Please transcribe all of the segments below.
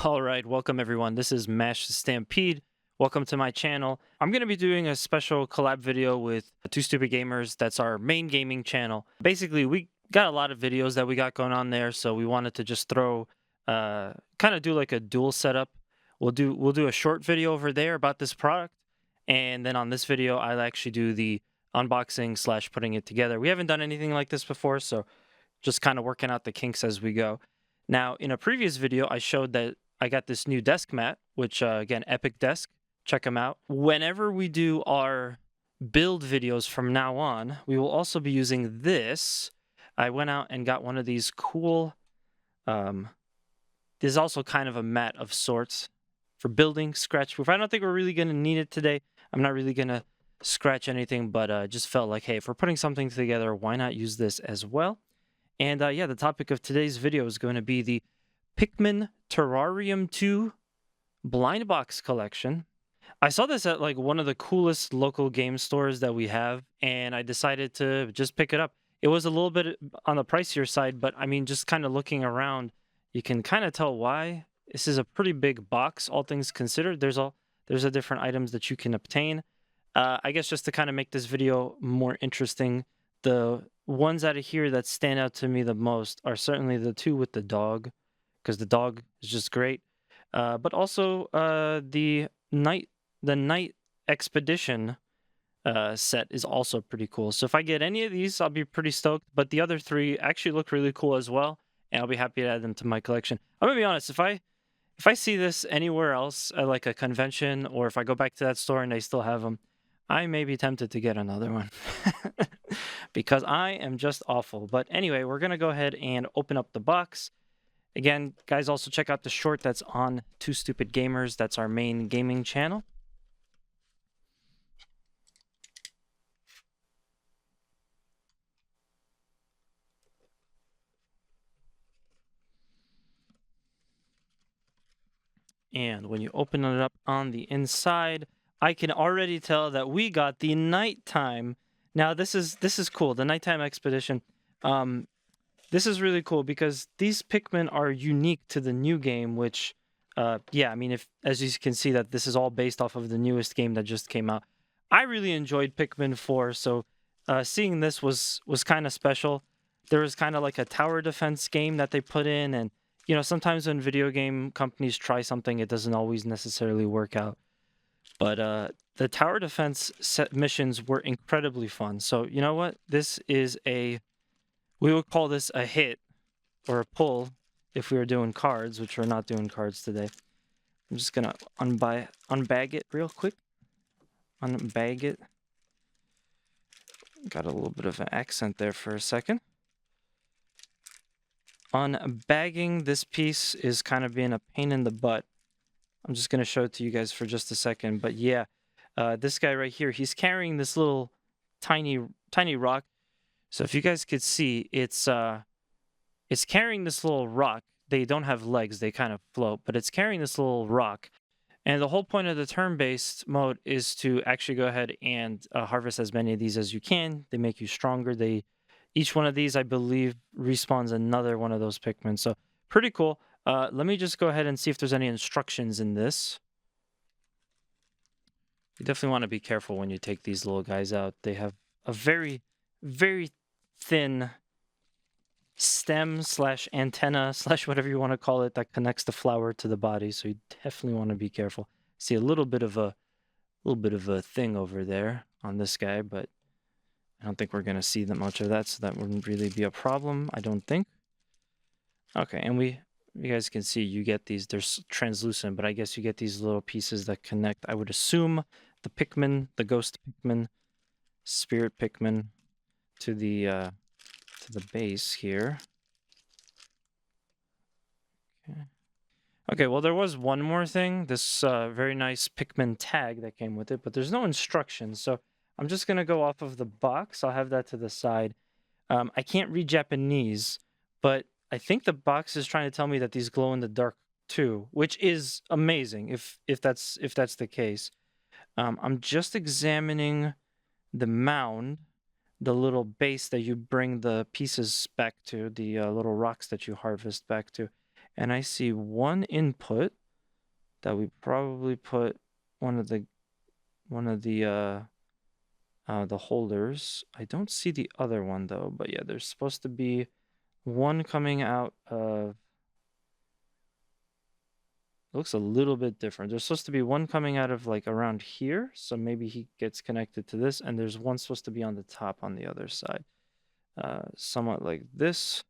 All right, welcome everyone. This is Mash the Stampede. Welcome to my channel. I'm going to be doing a special collab video with Two Stupid Gamers. That's our main gaming channel. Basically, we got a lot of videos that we got going on there, so we wanted to just throw, kind of do like a dual setup. We'll do a short video over there about this product, and then on this video, I'll actually do the unboxing slash putting it together. We haven't done anything like this before, so just kind of working out the kinks as we go. Now, in a previous video, I showed that I got this new desk mat, which, again, Epic Desk. Check them out. Whenever we do our build videos from now on, we will also be using this. I went out and got one of these cool, there's also kind of a mat of sorts for building, scratch proof. I don't think we're really going to need it today. I'm not really going to scratch anything, but just felt like, hey, if we're putting something together, why not use this as well? And yeah, the topic of today's video is going to be the Pikmin Terrarium 2 blind box collection. I saw this at like one of the coolest local game stores that we have, and I decided to just pick it up. It was a little bit on the pricier side, but I mean, just kind of looking around, you can kind of tell why. This is a pretty big box, all things considered. There's a different items that you can obtain. I guess just to kind of make this video more interesting, the ones out of here that stand out to me the most are certainly the two with the dog, because the dog is just great. But also the night expedition set is also pretty cool. So if I get any of these, I'll be pretty stoked. But the other three actually look really cool as well, and I'll be happy to add them to my collection. I'm gonna be honest, if I see this anywhere else at like a convention, or if I go back to that store and they still have them, I may be tempted to get another one because I am just awful. But anyway, we're going to go ahead and open up the box. Again, guys, also check out the short that's on Two Stupid Gamers. That's our main gaming channel. And when you open it up on the inside, I can already tell that we got the nighttime. Now this is cool. The nighttime expedition. This is really cool because these Pikmin are unique to the new game, which, yeah, I mean, if as you can see that this is all based off of the newest game that just came out. I really enjoyed Pikmin 4, so seeing this was kind of special. There was kind of like a tower defense game that they put in, and you know, sometimes when video game companies try something, it doesn't always necessarily work out. But the tower defense set missions were incredibly fun. So you know what? This is we would call this a hit or a pull if we were doing cards, which we're not doing cards today. I'm just gonna unbag it real quick. Unbag it. Got a little bit of an accent there for a second. Unbagging this piece is kind of being a pain in the butt. I'm just gonna show it to you guys for just a second. But yeah, this guy right here, he's carrying this little tiny rock. So if you guys could see, it's carrying this little rock. They don't have legs, they kind of float, but it's carrying this little rock. And the whole point of the turn-based mode is to actually go ahead and harvest as many of these as you can. They make you stronger. Each one of these, I believe, respawns another one of those Pikmin. So pretty cool. Let me just go ahead and see if there's any instructions in this. You definitely want to be careful when you take these little guys out. They have a very, very thin stem slash antenna slash whatever you want to call it that connects the flower to the body. So you definitely want to be careful. See a little bit of a thing over there on this guy, but I don't think we're going to see that much of that, so that wouldn't really be a problem, I don't think. Okay, and you guys can see you get these, they're translucent, but I guess you get these little pieces that connect, I would assume, the Pikmin, the ghost Pikmin, spirit Pikmin, to the base here. Okay, well, there was one more thing, this very nice Pikmin tag that came with it, but there's no instructions, so I'm just going to go off of the box. I'll have that to the side. I can't read Japanese, but I think the box is trying to tell me that these glow in the dark too, which is amazing if that's the case. I'm just examining the mound, the little base that you bring the pieces back to, the little rocks that you harvest back to. and I see one input that we probably put one of the the holders. I don't see the other one though, but yeah, there's supposed to be one coming out of. It looks a little bit different. There's supposed to be one coming out of like around here, so maybe he gets connected to this, and there's one supposed to be on the top on the other side. Somewhat like this,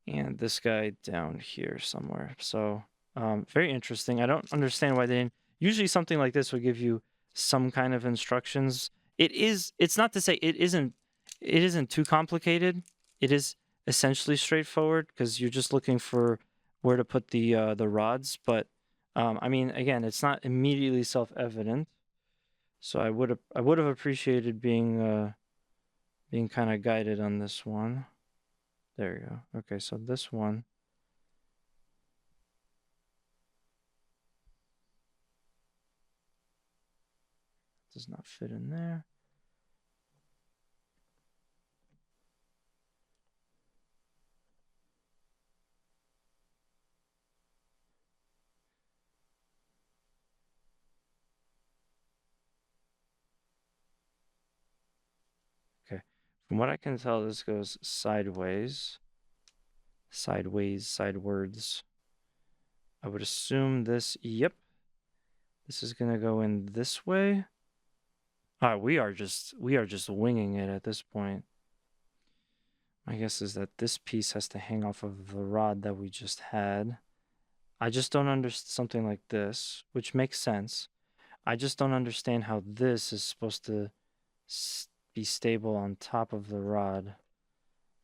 and this guy down here somewhere. So very interesting. I don't understand why they didn't. Usually something like this would give you some kind of instructions. It's not to say it isn't too complicated. It is essentially straightforward because you're just looking for where to put the rods. But I mean, again, it's not immediately self-evident. So I would have appreciated being kind of guided on this one. There you go. Okay, so this one. Does not fit in there. Okay, from what I can tell, this goes sideways. Sideways, sidewards. I would assume this, yep. This is gonna go in this way. We are just winging it at this point. My guess is that this piece has to hang off of the rod that we just had. I just don't understand something like this, which makes sense. I just don't understand how this is supposed to be stable on top of the rod.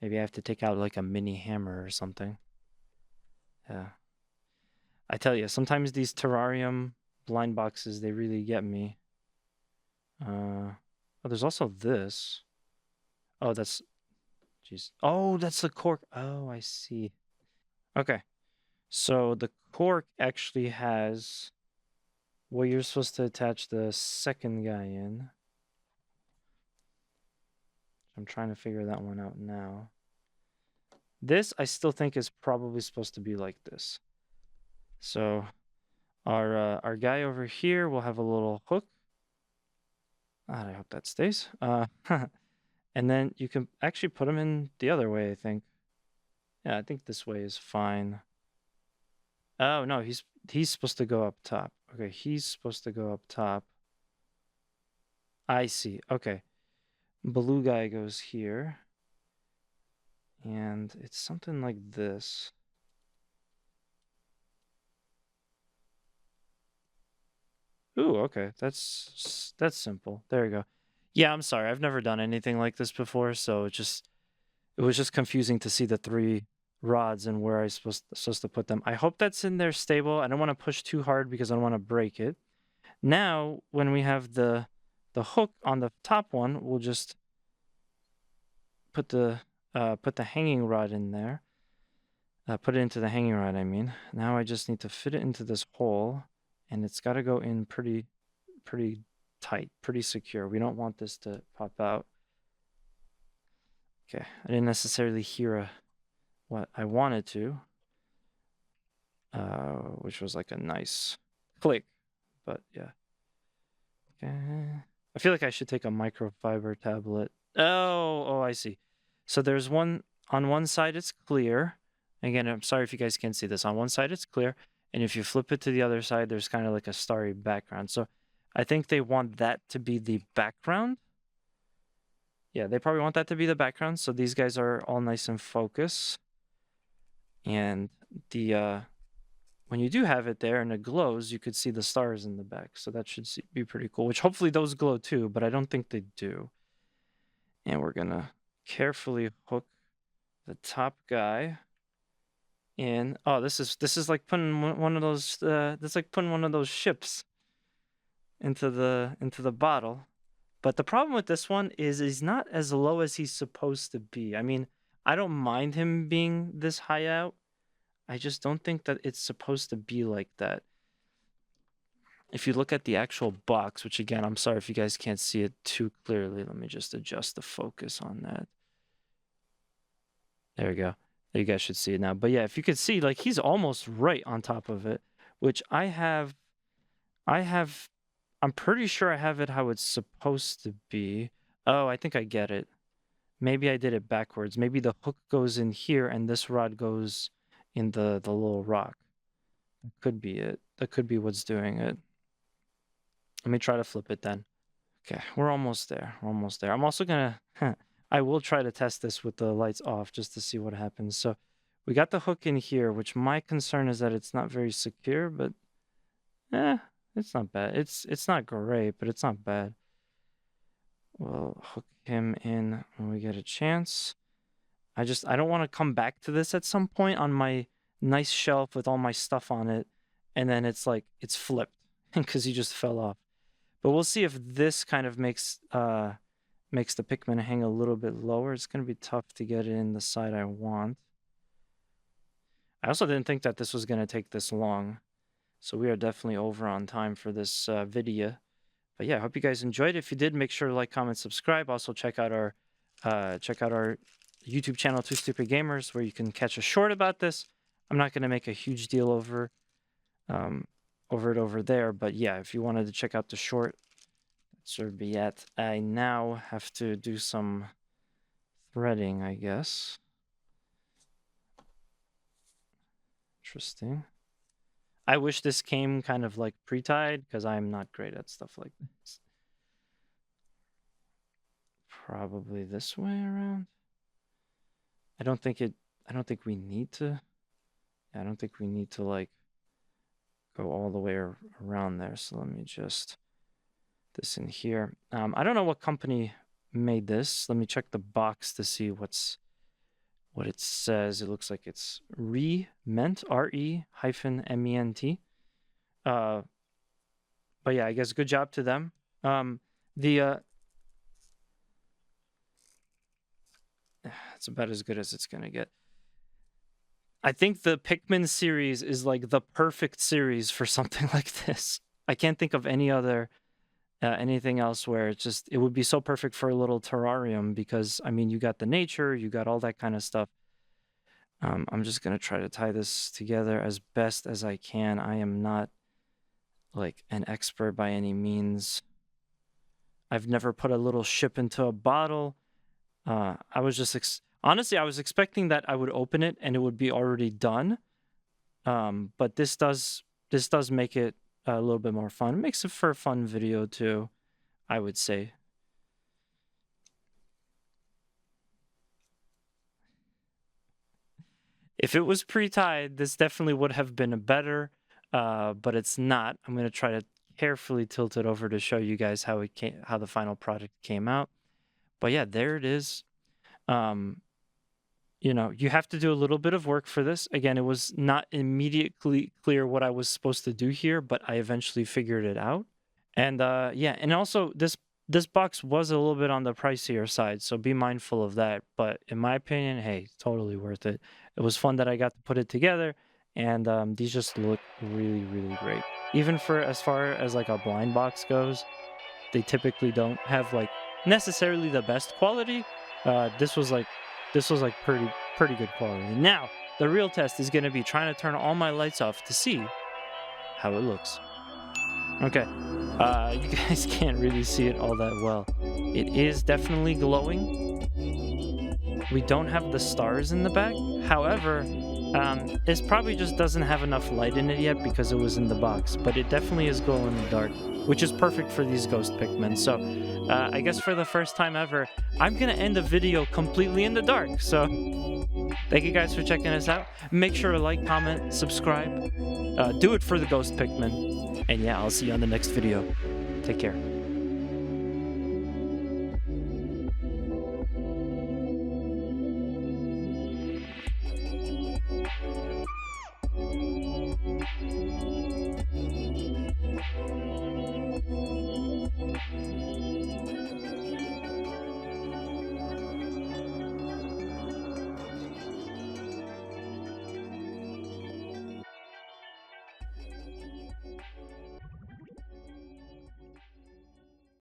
Maybe I have to take out like a mini hammer or something. Yeah. I tell you, sometimes these terrarium blind boxes, they really get me. Oh, there's also this. Oh, that's... Jeez. Oh, that's the cork. Oh, I see. Okay. So the cork actually has... Well, you're supposed to attach the second guy in. I'm trying to figure that one out now. This, I still think, is probably supposed to be like this. So our guy over here will have a little hook. I hope that stays. And then you can actually put him in the other way, I think. Yeah, I think this way is fine. Oh, no, he's supposed to go up top. Okay, he's supposed to go up top. I see. Okay. Blue guy goes here. And it's something like this. Ooh, okay. That's simple. There you go. Yeah, I'm sorry. I've never done anything like this before, so it was just confusing to see the three rods and where I supposed to put them. I hope that's in there stable. I don't want to push too hard because I don't want to break it. Now, when we have the hook on the top one, we'll just put the hanging rod in there. Put it into the hanging rod, I mean. Now I just need to fit it into this hole, and it's got to go in pretty tight, pretty secure. We don't want this to pop out. Okay, I didn't necessarily hear what I wanted to, which was like a nice click, but yeah. Okay, I feel like I should take a microfiber tablet. Oh, I see. So there's one on one side, it's clear. Again, I'm sorry if you guys can't see this. On one side, it's clear, and if you flip it to the other side, there's kind of like a starry background. So I think they want that to be the background. Yeah, they probably want that to be the background. So these guys are all nice and focused. And the when you do have it there and it glows, you could see the stars in the back. So that should be pretty cool, which hopefully those glow too, but I don't think they do. And we're gonna carefully hook the top guy in. Oh, this is like putting one of those that's like putting one of those ships into the bottle. But the problem with this one is he's not as low as he's supposed to be. I mean, I don't mind him being this high out. I just don't think that it's supposed to be like that. If you look at the actual box, which again, I'm sorry if you guys can't see it too clearly. Let me just adjust the focus on that. There we go. You guys should see it now. But yeah, if you could see, like, he's almost right on top of it, which I'm pretty sure I have it how it's supposed to be. Oh, I think I get it. Maybe I did it backwards. Maybe the hook goes in here and this rod goes in the little rock. That could be it. That could be what's doing it. Let me try to flip it then. Okay, we're almost there. We're almost there. I'm also gonna... I will try to test this with the lights off just to see what happens. So we got the hook in here, which my concern is that it's not very secure, but it's not bad. It's not great, but it's not bad. We'll hook him in when we get a chance. I don't want to come back to this at some point on my nice shelf with all my stuff on it, and then it's like it's flipped because he just fell off. But we'll see if this kind of makes the Pikmin hang a little bit lower. It's going to be tough to get it in the side I want. I also didn't think that this was going to take this long. So we are definitely over on time for this video. But yeah, I hope you guys enjoyed. If you did, make sure to like, comment, subscribe. Also check out our YouTube channel, Two Stupid Gamers, where you can catch a short about this. I'm not going to make a huge deal over it over there, but yeah, if you wanted to check out the short, that's where it'd be at. I now have to do some threading, I guess. Interesting. I wish this came kind of like pre-tied, because I'm not great at stuff like this. Probably this way around. I don't think we need to like go all the way around there. So let me just this in here. I don't know what company made this. Let me check the box to see what it says. It looks like it's Re-Ment, R-E-M-E-N-T. But yeah, I guess good job to them. It's about as good as it's gonna get. I think the Pikmin series is like the perfect series for something like this. I can't think of any other anything else where it would be so perfect for a little terrarium, because I mean, you got the nature, you got all that kind of stuff. I'm just gonna try to tie this together as best as I can. I am not like an expert by any means. I've never put a little ship into a bottle. I was just honestly, I was expecting that I would open it and it would be already done. But this does make it a little bit more fun. It makes it for a fun video too, I would say. If it was pre-tied, this definitely would have been better, but it's not. I'm going to try to carefully tilt it over to show you guys how the final product came out. But yeah, there it is. You know, you have to do a little bit of work for this. Again, it was not immediately clear what I was supposed to do here, but I eventually figured it out. And yeah, and also this box was a little bit on the pricier side, so be mindful of that. But in my opinion, hey, totally worth it. It was fun that I got to put it together, and these just look really, really great. Even for as far as like a blind box goes, they typically don't have like necessarily the best quality. This was like pretty good quality. Now the real test is going to be trying to turn all my lights off to see how it looks. Okay, you guys can't really see it all that well. It is definitely glowing. We don't have the stars in the back. However, this probably just doesn't have enough light in it yet because it was in the box, but it definitely is glow in the dark, which is perfect for these ghost Pikmin. So I guess for the first time ever, I'm gonna end the video completely in the dark. So thank you guys for checking us out. Make sure to like, comment, subscribe. Do it for the ghost Pikmin. And yeah, I'll see you on the next video. Take care.